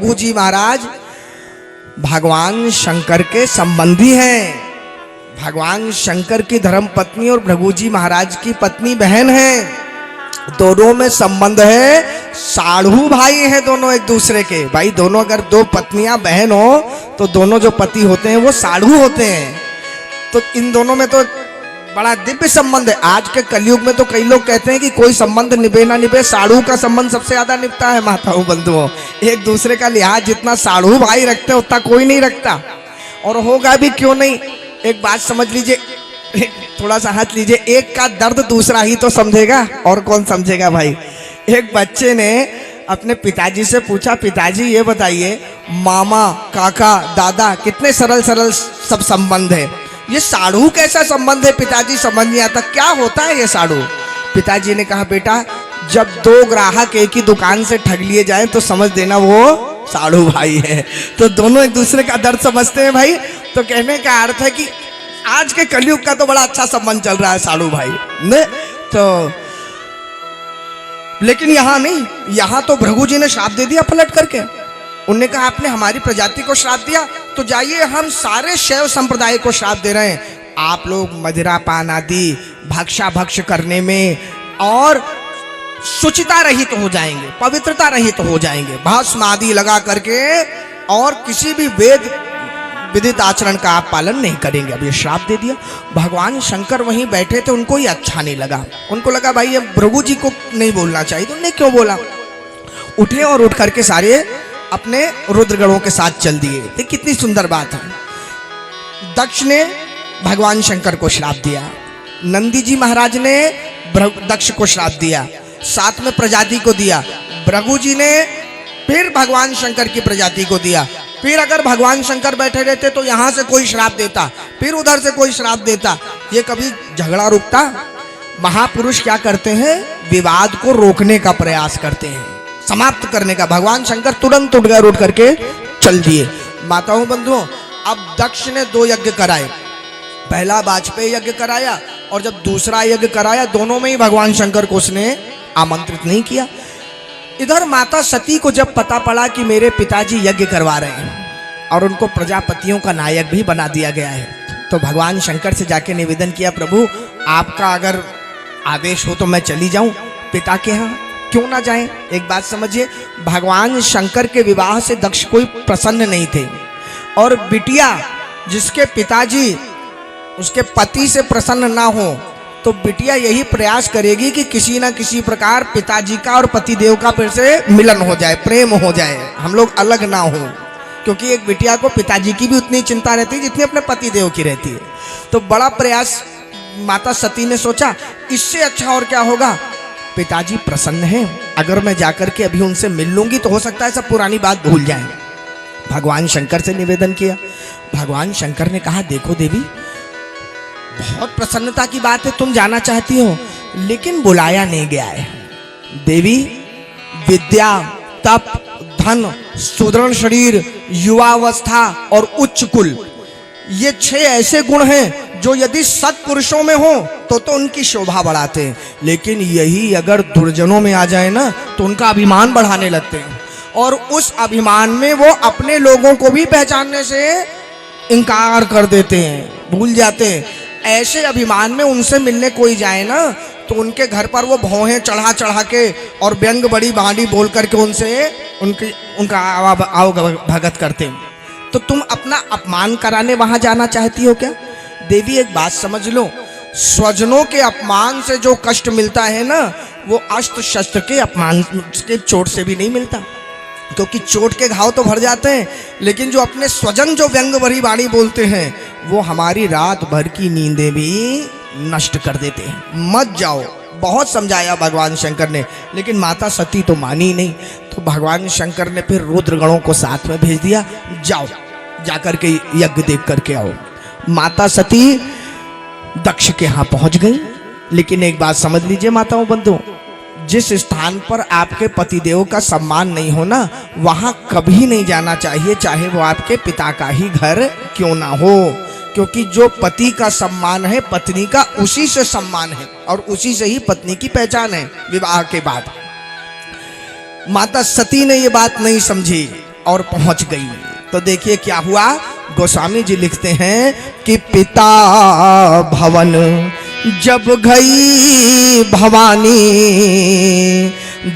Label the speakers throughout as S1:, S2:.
S1: भृगु जी महाराज भगवान शंकर के संबंधी हैं। भगवान शंकर की धर्म पत्नी और भृगु जी महाराज की पत्नी बहन है। दोनों में संबंध है, साढ़ू भाई हैं दोनों एक दूसरे के। भाई दोनों अगर दो पत्नियां बहन हो तो दोनों जो पति होते हैं वो साढ़ू होते हैं। तो इन दोनों में तो बड़ा दिव्य संबंध है। आज के कलयुग में तो कई लोग कहते हैं कि कोई संबंध निभे ना निभे, साढ़ू का संबंध सबसे ज्यादा निभता है। माताओं बंधुओं, एक दूसरे का लिहाज जितना साढ़ू भाई रखते हैं उतना कोई नहीं रखता, और होगा भी क्यों नहीं। एक बात समझ लीजिए, थोड़ा सा हाथ लीजिए, एक का दर्द दूसरा ही तो समझेगा, और कौन समझेगा भाई। एक बच्चे ने अपने पिताजी से पूछा, पिताजी ये बताइए मामा काका दादा कितने सरल सरल सब संबंध है, ये साढ़ू कैसा संबंध है पिताजी, समझ नहीं आता, क्या होता है ये साढ़ू। पिताजी ने कहा बेटा जब दो ग्राहक एक ही दुकान से ठग लिए जाएं तो समझ देना वो साढ़ू भाई है। तो दोनों एक दूसरे का दर्द समझते हैं भाई। तो कहने का अर्थ है कि आज के कलयुग का तो बड़ा अच्छा संबंध चल रहा है साढ़ू भाई ने। तो लेकिन यहां नहीं, यहां तो भृगु जी ने श्राप दे दिया पलट करके। उन्होंने कहा आपने हमारी प्रजाति को श्राप दिया तो जाइए हम सारे शैव संप्रदाय को श्राप दे रहे हैं, आप लोग मदिरा पान आदि भक्षा भक्ष करने में और शुचिता रहित हो जाएंगे, पवित्रता रहित हो जाएंगे, भस्म आदि लगा करके, और किसी भी वेद विदित आचरण का आप पालन नहीं करेंगे। अब ये श्राप दे दिया। भगवान शंकर वहीं बैठे थे, उनको ये अच्छा नहीं लगा। उनको लगा भाई ये भृगु जी को नहीं बोलना चाहिए, तो उन्होंने क्यों बोला। उठे और उठ करके सारे अपने रुद्रगणों के साथ चल दिए। तो कितनी सुंदर बात है। दक्ष ने भगवान शंकर को श्राप दिया, नंदी जी महाराज ने दक्ष को श्राप दिया, साथ में प्रजाति को दिया। भृगु जी ने फिर भगवान शंकर की प्रजाति को दिया। फिर अगर भगवान शंकर बैठे रहते तो यहां से कोई श्राप देता, फिर उधर से कोई श्राप देता, ये कभी झगड़ा रुकता। महापुरुष क्या करते हैं, विवाद को रोकने का प्रयास करते हैं, समाप्त करने का। भगवान शंकर तुरंत उठ गए, उठ करके चल दिए। माताओं बंधुओं, अब दक्ष ने 2 यज्ञ कराए। पहला वाजपेयी यज्ञ कराया और जब दूसरा यज्ञ कराया, दोनों में ही भगवान शंकर को उसने आमंत्रित नहीं किया। इधर माता सती को जब पता पड़ा कि मेरे पिताजी यज्ञ करवा रहे हैं और उनको प्रजापतियों का नायक भी बना दिया गया है, तो भगवान शंकर से जाके निवेदन किया, प्रभु आपका अगर आदेश हो तो मैं चली जाऊं पिता के यहाँ, क्यों ना जाएं। एक बात समझिए, भगवान शंकर के विवाह से दक्ष कोई प्रसन्न नहीं थे, और बिटिया जिसके पिताजी उसके पति से प्रसन्न ना हो तो बिटिया यही प्रयास करेगी कि किसी ना किसी प्रकार पिताजी का और पतिदेव का फिर से मिलन हो जाए, प्रेम हो जाए, हम लोग अलग ना हो। क्योंकि एक बिटिया को पिताजी की भी उतनी चिंता रहती है जितनी अपने पतिदेव की रहती है। तो बड़ा प्रयास माता सती ने सोचा, इससे अच्छा और क्या होगा, पिताजी प्रसन्न हैं, अगर मैं जाकर के अभी उनसे मिल लूंगी तो हो सकता है सब पुरानी बात भूल जाएं। भगवान शंकर से निवेदन किया। भगवान शंकर ने कहा देखो देवी, बहुत प्रसन्नता की बात है, तुम जाना चाहती हो, लेकिन बुलाया नहीं गया है। देवी विद्या, तप, धन, सुदृढ़ शरीर, युवावस्था और उच्च कुल, ये 6 ऐसे गुण हैं जो यदि सत्पुरुषों में हो तो उनकी शोभा बढ़ाते हैं, लेकिन यही अगर दुर्जनों में आ जाए ना तो उनका अभिमान बढ़ाने लगते हैं, और उस अभिमान में वो अपने लोगों को भी पहचानने से इनकार कर देते हैं, भूल जाते हैं। ऐसे अभिमान में उनसे मिलने कोई जाए ना तो उनके घर पर वो भौहें चढ़ा चढ़ा के और व्यंग बड़ी बहानी बोल करके उनका आवभगत करते हैं। तो तुम अपना अपमान कराने वहां जाना चाहती हो क्या। देवी एक बात समझ लो, स्वजनों के अपमान से जो कष्ट मिलता है ना, वो अस्त्र शस्त्र के अपमान के चोट से भी नहीं मिलता, क्योंकि चोट के घाव तो भर जाते हैं, लेकिन जो अपने स्वजन जो व्यंग भरी वाणी बोलते हैं वो हमारी रात भर की नींदें भी नष्ट कर देते हैं। मत जाओ, बहुत समझाया भगवान शंकर ने, लेकिन माता सती तो मानी नहीं। तो भगवान शंकर ने फिर रुद्रगणों को साथ में भेज दिया, जाओ जाकर के यज्ञ देख करके आओ। माता सती दक्ष के यहाँ पहुंच गई। लेकिन एक बात समझ लीजिए माताओं बंधुओं, जिस स्थान पर आपके पतिदेव का सम्मान नहीं हो ना, वहां कभी नहीं जाना चाहिए, चाहे वो आपके पिता का ही घर क्यों ना हो, क्योंकि जो पति का सम्मान है पत्नी का उसी से सम्मान है, और उसी से ही पत्नी की पहचान है विवाह के बाद। माता सती ने ये बात नहीं समझी, और पहुंच गई। तो देखिए क्या हुआ, गोस्वामी जी लिखते हैं कि पिता भवन जब गई भवानी,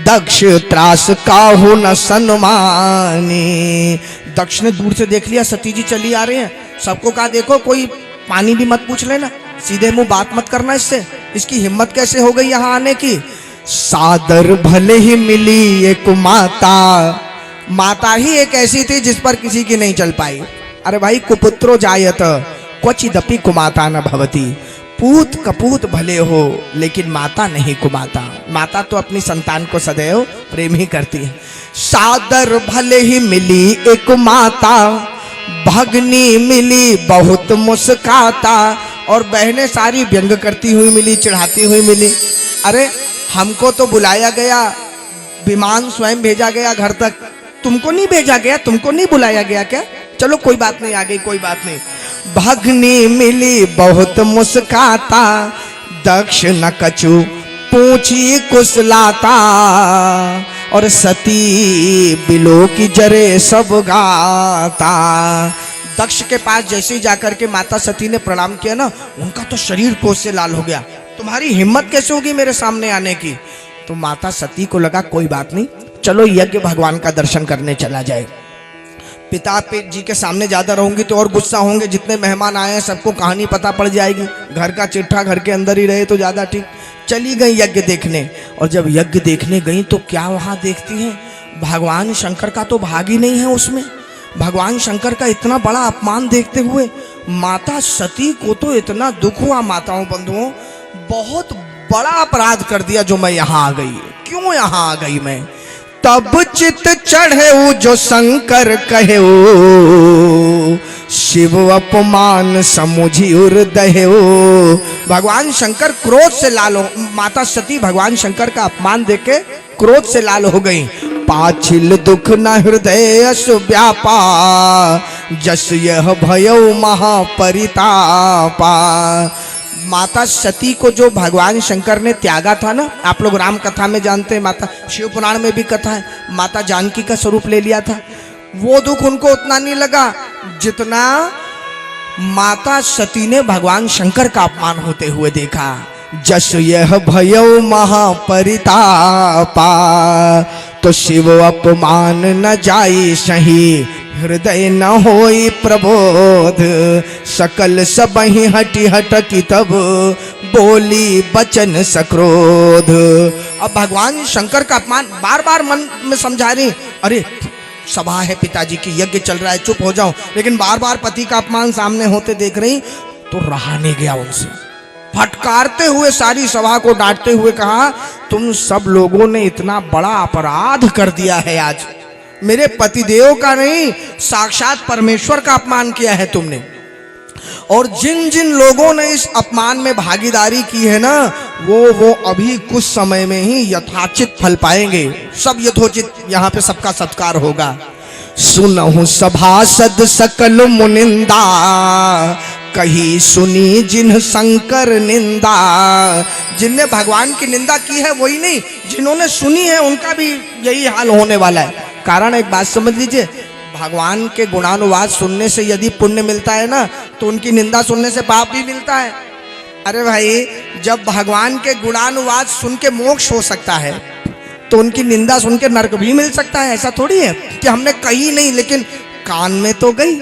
S1: दक्ष त्रास काहू न सन्मानी। दक्ष ने दूर से देख लिया सती जी चली आ रहे हैं, सबको कहा देखो कोई पानी भी मत पूछ लेना, सीधे मुंह बात मत करना इससे, इसकी हिम्मत कैसे हो गई यहाँ आने की। सादर भले ही मिली एक माता, माता ही एक ऐसी थी जिस पर किसी की नहीं चल पाई। अरे भाई कुपुत्रो जायत क्वचिदपि कुमाता न भवति, पूत कपूत भले हो लेकिन माता नहीं कुमाता। माता तो अपनी संतान को सदैव प्रेम ही करती है। सादर भले ही मिली एक माता, भगनी मिली बहुत मुस्काता, और बहनें सारी व्यंग करती हुई मिली, चिढ़ाती हुई मिली। अरे हमको तो बुलाया गया, विमान स्वयं भेजा गया घर तक, तुमको नहीं भेजा गया, तुमको नहीं बुलाया गया क्या? चलो कोई बात नहीं, आ गई कोई बात नहीं। भगनी मिली बहुत मुस्काता, दक्ष न कछु पूछी कुशलाता, और सती बिलो की जरे सब गाता। दक्ष के पास जैसे ही जाकर के माता सती ने प्रणाम किया ना, उनका तो शरीर कोस से लाल हो गया। तुम्हारी हिम्मत कैसे होगी मेरे सामने आने की? तो माता सती को लगा कोई बात नहीं, चलो यज्ञ भगवान का दर्शन करने चला जाए। पिता जी के सामने ज्यादा रहूंगी तो और गुस्सा होंगे, जितने मेहमान आए हैं सबको कहानी पता पड़ जाएगी, घर का चिट्ठा घर के अंदर ही रहे तो ज्यादा ठीक। चली गई यज्ञ देखने, और जब यज्ञ देखने गई तो क्या वहां देखती हैं, भगवान शंकर का तो भाग ही नहीं है उसमें। भगवान शंकर का इतना बड़ा अपमान देखते हुए माता सती को तो इतना दुख हुआ। माताओं बंधुओं, बहुत बड़ा अपराध कर दिया जो मैं यहाँ आ गई। क्यों यहाँ आ गई मैं? तब चित चढ़े जो शंकर कहे, शिव अपमान समुझी हृदय। भगवान शंकर क्रोध से लाल हो, माता सती भगवान शंकर का अपमान देख के क्रोध से लाल हो गई। पाछिल दुख न हृदय व्यापा, जस यह भयउ महापरितापा। माता सती को जो भगवान शंकर ने त्यागा था ना, आप लोग राम कथा में जानते हैं, माता शिव पुराण में भी कथा है, माता जानकी का स्वरूप ले लिया था। वो दुख उनको उतना नहीं लगा जितना माता सती ने भगवान शंकर का अपमान होते हुए देखा। जस यह भयउ महापरितापा, तो शिव अपमान न जाई सही, हृदय न होई प्रबोध। सकल सबहि हटि हटकी तब, बोली बचन सक्रोध। अब भगवान शंकर का अपमान बार बार मन में समझा रही, अरे सभा है पिताजी की, यज्ञ चल रहा है, चुप हो जाओ, लेकिन बार बार पति का अपमान सामने होते देख रही तो रहा नहीं गया उनसे। फटकारते हुए सारी सभा को डांटते हुए कहा, तुम सब लोगों ने इतना बड़ा अपराध कर दिया है आज, मेरे पतिदेव का नहीं, साक्षात परमेश्वर का अपमान किया है तुमने। और जिन जिन लोगों ने इस अपमान में भागीदारी की है ना, वो अभी कुछ समय में ही यथाचित फल पाएंगे। सब यथोचित यहाँ पे सबका सत्कार होगा। सुनहु सभासद सकल मुनिंदा, कही सुनी जिन शंकर निंदा। जिनने भगवान की निंदा की है वही नहीं, जिन्होंने सुनी है उनका भी यही हाल होने वाला है। कारण एक बात समझ लीजिए, भगवान के गुणानुवाद सुनने से यदि पुण्य मिलता है ना, तो उनकी निंदा सुनने से पाप भी मिलता है। अरे भाई, जब भगवान के गुणानुवाद सुन के मोक्ष हो सकता है, तो उनकी निंदा सुन के नरक भी मिल सकता है। ऐसा थोड़ी है कि हमने कही नहीं लेकिन कान में तो गई।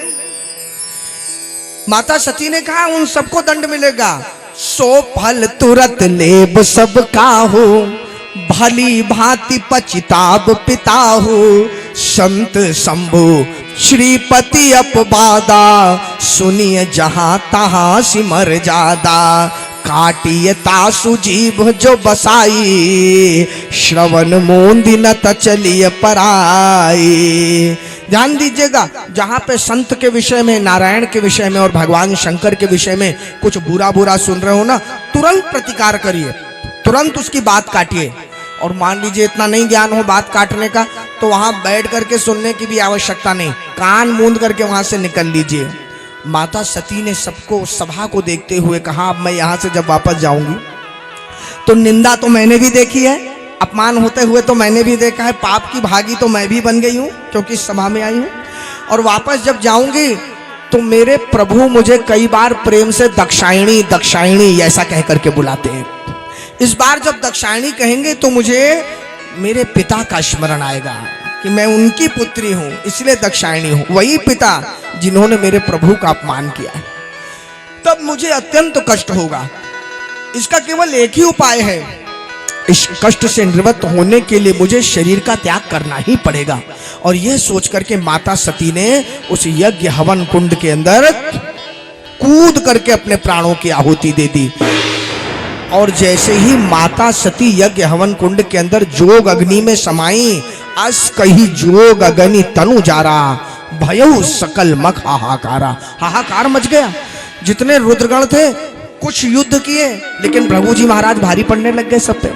S1: माता सती ने कहा उन सबको दंड मिलेगा। सो फल तुरत लेब सब काहू, भली भांति पचिताब पिताहु। संत शंभु श्रीपति अपवादा, सुनिय जहां तहां सिमर जादा। काटिय तासु जीव जो बसाई, श्रवण मोंदी न चलिए पराई। ध्यान दीजिएगा, जहां पे संत के विषय में, नारायण के विषय में और भगवान शंकर के विषय में कुछ बुरा बुरा सुन रहे हो ना, तुरंत प्रतिकार करिए, तुरंत उसकी बात काटिए। और मान लीजिए इतना नहीं ज्ञान हो बात काटने का, तो वहां बैठ करके सुनने की भी आवश्यकता नहीं, कान मूंद करके वहां से निकल लीजिए। माता सती ने सबको, सभा को देखते हुए कहा, अब मैं यहां से जब वापस जाऊंगी तो निंदा तो मैंने भी देखी है, अपमान होते हुए तो मैंने भी देखा है, पाप की भागी तो मैं भी बन गई हूँ क्योंकि इस सभा में आई हूँ। और वापस जब जाऊंगी तो मेरे प्रभु मुझे कई बार प्रेम से दक्षायणी दक्षायणी ऐसा कह करके बुलाते हैं। इस बार जब दक्षायणी कहेंगे तो मुझे मेरे पिता का स्मरण आएगा कि मैं उनकी पुत्री हूं, इसलिए दक्षायणी हूं, वही पिता जिन्होंने मेरे प्रभु का अपमान किया है। तब मुझे अत्यंत कष्ट होगा। इसका केवल एक ही उपाय है, इस कष्ट से निवृत्त होने के लिए मुझे शरीर का त्याग करना ही पड़ेगा। और यह सोच करके माता सती ने उस यज्ञ हवन कुंड के अंदर कूद करके अपने प्राणों की आहुति दे दी। और जैसे ही माता सती यज्ञ हवन कुंड के अंदर जोग अग्नि में समाई, अस कही जोग अग्नि तनु जारा, भयउ सकल मख हाहाकारा। हाहाकार मच गया। जितने रुद्रगण थे कुछ युद्ध किए, लेकिन भृगु जी महाराज भारी पड़ने लग गए सब पे।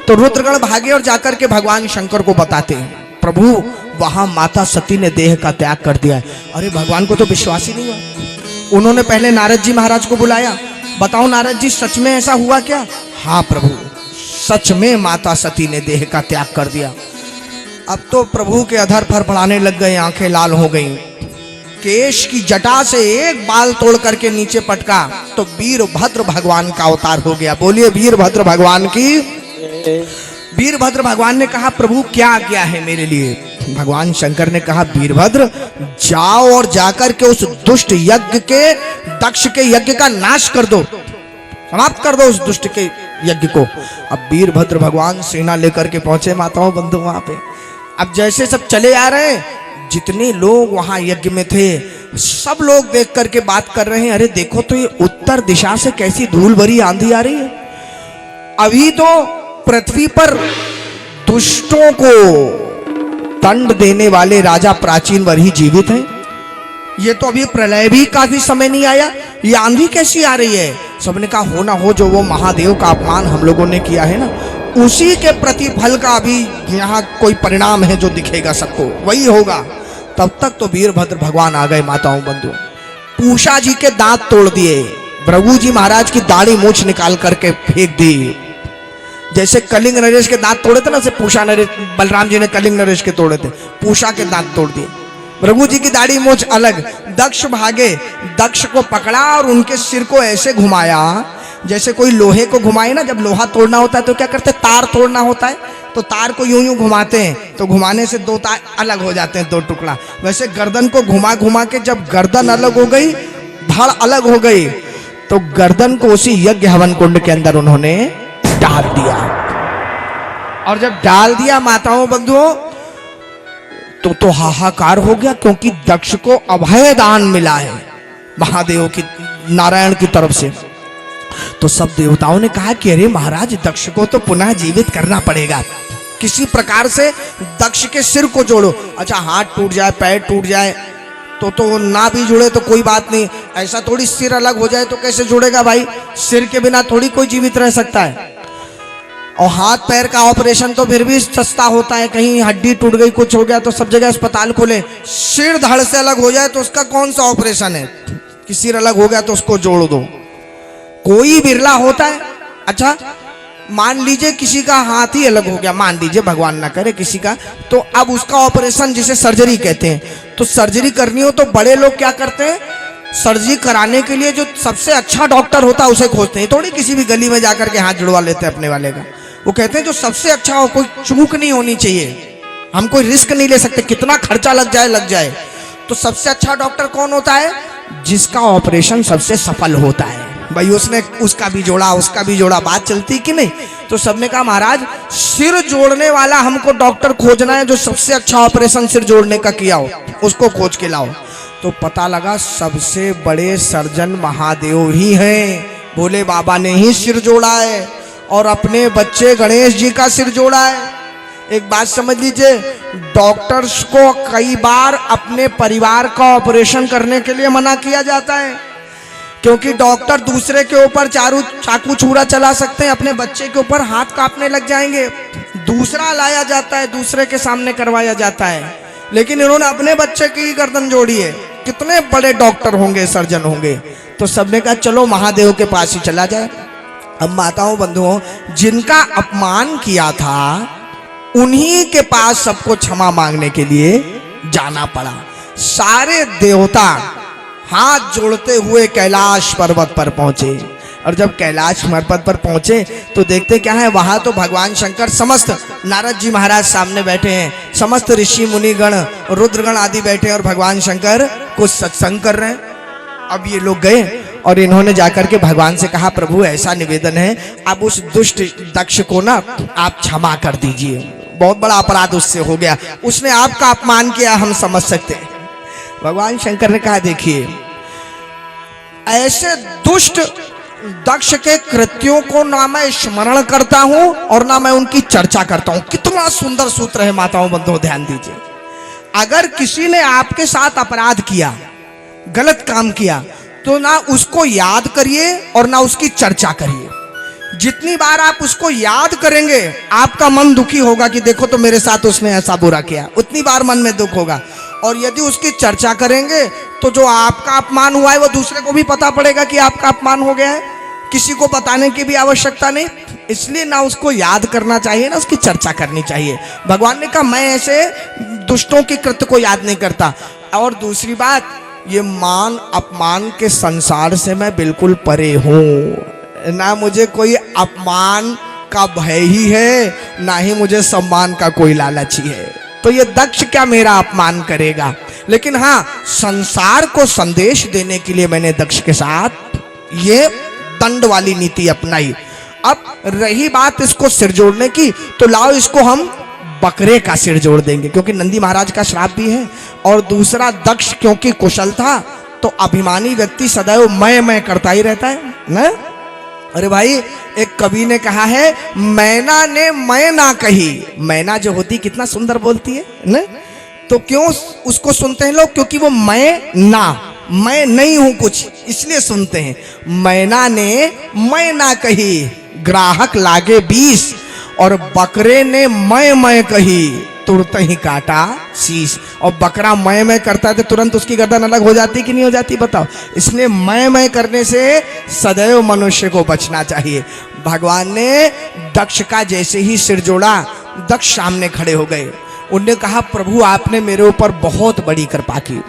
S1: तो रुद्रगण भागे और जाकर के भगवान शंकर को बताते हैं, प्रभु वहां माता सती ने देह का त्याग कर दिया है। अरे भगवान को तो विश्वास ही नहीं हुआ। उन्होंने पहले नारद जी महाराज को बुलाया, बताओ नारद जी सच में ऐसा हुआ क्या? हाँ प्रभु, सच में माता सती ने देह का त्याग कर दिया। अब तो प्रभु के अधर फड़फड़ाने लग गए, आंखें लाल हो गईं। केश की जटा से एक बाल तोड़ करके नीचे पटका तो वीरभद्र भगवान का अवतार हो गया। बोलिए वीरभद्र भगवान की। वीरभद्र भगवान ने कहा, प्रभु क्या आज्ञा है मेरे लिए? भगवान शंकर ने कहा, वीरभद्र जाओ और जाकर के उस दुष्ट यज्ञ के, दक्ष के यज्ञ का नाश कर दो, समाप्त कर दो उस दुष्ट के यज्ञ को। अब वीरभद्र भगवान सेना लेकर के पहुंचे माताओं बंधु वहां पे। अब जैसे सब चले आ रहे हैं, जितने लोग वहां यज्ञ में थे सब लोग देख करके बात कर रहे हैं, अरे देखो तो ये उत्तर दिशा से कैसी धूल भरी आंधी आ रही है। अभी तो पृथ्वी पर दुष्टों को दंड देने वाले राजा प्राचीन वर ही जीवित हैं। ये तो अभी प्रलय भी काफी समय नहीं आया, ये आंधी कैसी आ रही है? सबने कहा, हो ना हो जो वो महादेव का अपमान हम लोगों ने किया है ना, उसी के प्रतिफल का अभी यहाँ कोई परिणाम है जो दिखेगा सबको, वही होगा। तब तक तो वीरभद्र भगवान आ गए माताओं बंधु। पूषा जी के दांत तोड़ दिए, भृगु जी महाराज की दाढ़ी मूछ निकाल करके फेंक दी। जैसे कलिंग नरेश के दांत तोड़े थे ना, से पूषा नरेश, बलराम जी ने कलिंग नरेश के तोड़े थे, पूषा के दांत तोड़ दिए। भृगु जी की दाढ़ी मूछ अलग। दक्ष भागे, दक्ष को पकड़ा और उनके सिर को ऐसे घुमाया जैसे कोई लोहे को घुमाए ना, जब लोहा तोड़ना होता है तो क्या करते हैं, तार तोड़ना होता है तो तार को यूं यूं घुमाते हैं, तो घुमाने से दो तार अलग हो जाते हैं, दो टुकड़ा। वैसे गर्दन को घुमा घुमा के जब गर्दन अलग हो गई, धड़ अलग हो गई, तो गर्दन को उसी यज्ञ हवन कुंड के अंदर उन्होंने डाल दिया। और जब डाल दिया माताओं बंधुओं, तो हाहाकार हो गया, क्योंकि दक्ष को अभय दान मिला है महादेव की, नारायण की तरफ से। तो सब देवताओं ने कहा कि अरे महाराज, दक्ष को तो पुनः जीवित करना पड़ेगा, किसी प्रकार से दक्ष के सिर को जोड़ो। अच्छा, हाथ टूट जाए, पैर टूट जाए तो ना भी जुड़े तो कोई बात नहीं, ऐसा थोड़ी सिर अलग हो जाए तो कैसे जुड़ेगा भाई? सिर के बिना थोड़ी कोई जीवित रह सकता है। और हाथ पैर का ऑपरेशन तो फिर भी सस्ता होता है, कहीं हड्डी टूट गई, कुछ हो गया तो सब जगह अस्पताल खोले। सिर धड़ से अलग हो जाए तो उसका कौन सा ऑपरेशन है कि सिर अलग हो गया तो उसको जोड़ दो? कोई बिरला होता है। अच्छा, मान लीजिए किसी का हाथ ही अलग हो गया, मान लीजिए भगवान ना करे किसी का, तो अब उसका ऑपरेशन जिसे सर्जरी कहते हैं, तो सर्जरी करनी हो तो बड़े लोग क्या करते हैं, सर्जरी कराने के लिए जो सबसे अच्छा डॉक्टर होता है उसे खोजते हैं, थोड़ी किसी भी गली में जाकर के हाथ जुड़वा लेते हैं अपने वाले का। वो कहते हैं जो सबसे अच्छा हो, कोई चूक नहीं होनी चाहिए, हम कोई रिस्क नहीं ले सकते, कितना खर्चा लग जाए। तो सबसे अच्छा डॉक्टर कौन होता है? जिसका ऑपरेशन सबसे सफल होता है। भाई उसने उसका भी जोड़ा, उसका भी जोड़ा, बात चलती कि नहीं? तो सबने कहा महाराज, सिर जोड़ने वाला हमको डॉक्टर खोजना है, जो सबसे अच्छा ऑपरेशन सिर जोड़ने का किया हो, उसको खोज के लाओ। तो पता लगा सबसे बड़े सर्जन महादेव ही हैं, भोले बाबा ने ही सिर जोड़ा है और अपने बच्चे गणेश जी का सिर जोड़ा है। एक बात समझ लीजिए, डॉक्टर्स को कई बार अपने परिवार का ऑपरेशन करने के लिए मना किया जाता है, क्योंकि डॉक्टर दूसरे के ऊपर चाकू छुरा चला सकते हैं, अपने बच्चे के ऊपर हाथ कांपने लग जाएंगे, दूसरा लाया जाता है, दूसरे के सामने करवाया जाता है। लेकिन इन्होंने अपने बच्चे की गर्दन जोड़ी है। कितने बड़े डॉक्टर होंगे, सर्जन होंगे। तो सबने कहा चलो महादेव के पास ही चला जाए। अब माताओं बंधुओं, जिनका अपमान किया था उन्हीं के पास सबको क्षमा मांगने के लिए जाना पड़ा। सारे देवता हाथ जोड़ते हुए कैलाश पर्वत पर पहुंचे, और जब कैलाश पर्वत पर पहुंचे तो देखते क्या है, वहां तो भगवान शंकर समस्त नारद जी महाराज सामने बैठे हैं, समस्त ऋषि मुनिगण रुद्रगण आदि बैठे हैं और भगवान शंकर कुछ सत्संग कर रहे हैं। अब ये लोग गए और इन्होंने जाकर के भगवान से कहा, प्रभु ऐसा निवेदन है, अब उस दुष्ट दक्ष को ना आप क्षमा कर दीजिए, बहुत बड़ा अपराध उससे हो गया, उसने आपका अपमान किया, हम समझ सकते हैं। भगवान शंकर ने कहा, देखिए ऐसे दुष्ट दक्ष के कृत्यों को ना मैं स्मरण करता हूं और ना मैं उनकी चर्चा करता हूं। कितना सुंदर सूत्र है माताओं बंधुओं, ध्यान दीजिए। अगर किसी ने आपके साथ अपराध किया, गलत काम किया, तो ना उसको याद करिए और ना उसकी चर्चा करिए। जितनी बार आप उसको याद करेंगे आपका मन दुखी होगा कि देखो तो मेरे साथ उसने ऐसा बुरा किया, उतनी बार मन में दुख होगा। और यदि उसकी चर्चा करेंगे तो जो आपका अपमान हुआ है वो दूसरे को भी पता पड़ेगा कि आपका अपमान हो गया है, किसी को बताने की भी आवश्यकता नहीं। इसलिए ना उसको याद करना चाहिए ना उसकी चर्चा करनी चाहिए। भगवान ने कहा, मैं ऐसे दुष्टों के कृत्य को याद नहीं करता। और दूसरी बात, ये मान अपमान के संसार से मैं बिल्कुल परे हूं, ना मुझे कोई अपमान का भय ही है, ना ही मुझे सम्मान का कोई लालच ही है। तो ये दक्ष क्या मेरा अपमान करेगा। लेकिन हाँ, संसार को संदेश देने के लिए मैंने दक्ष के साथ ये दंड वाली नीति अपनाई। अब रही बात इसको सिर जोड़ने की, तो लाओ इसको हम बकरे का सिर जोड़ देंगे, क्योंकि नंदी महाराज का श्राप भी है। और दूसरा, दक्ष क्योंकि कुशल था, तो अभिमानी व्यक्ति सदैव मैं करता ही रहता है ना। अरे भाई, एक कवि ने कहा है, मैना ने मैं ना कही। मैना जो होती कितना सुंदर बोलती है ना, तो क्यों उसको सुनते हैं लोग? क्योंकि वो मैं नहीं हूं कुछ, इसलिए सुनते हैं। मैना ने मैं ना कही, ग्राहक लागे 20, और बकरे ने मैं कही, तुरंत ही काटा शीश। और बकरा मैं करता है तो तुरंत उसकी गर्दन अलग हो जाती कि नहीं हो जाती, बताओ। इसलिए मैं करने से सदैव मनुष्य को बचना चाहिए। भगवान ने दक्ष का जैसे ही सिर जोड़ा, दक्ष सामने खड़े हो गए। उनने कहा, प्रभु आपने मेरे ऊपर बहुत बड़ी कृपा की,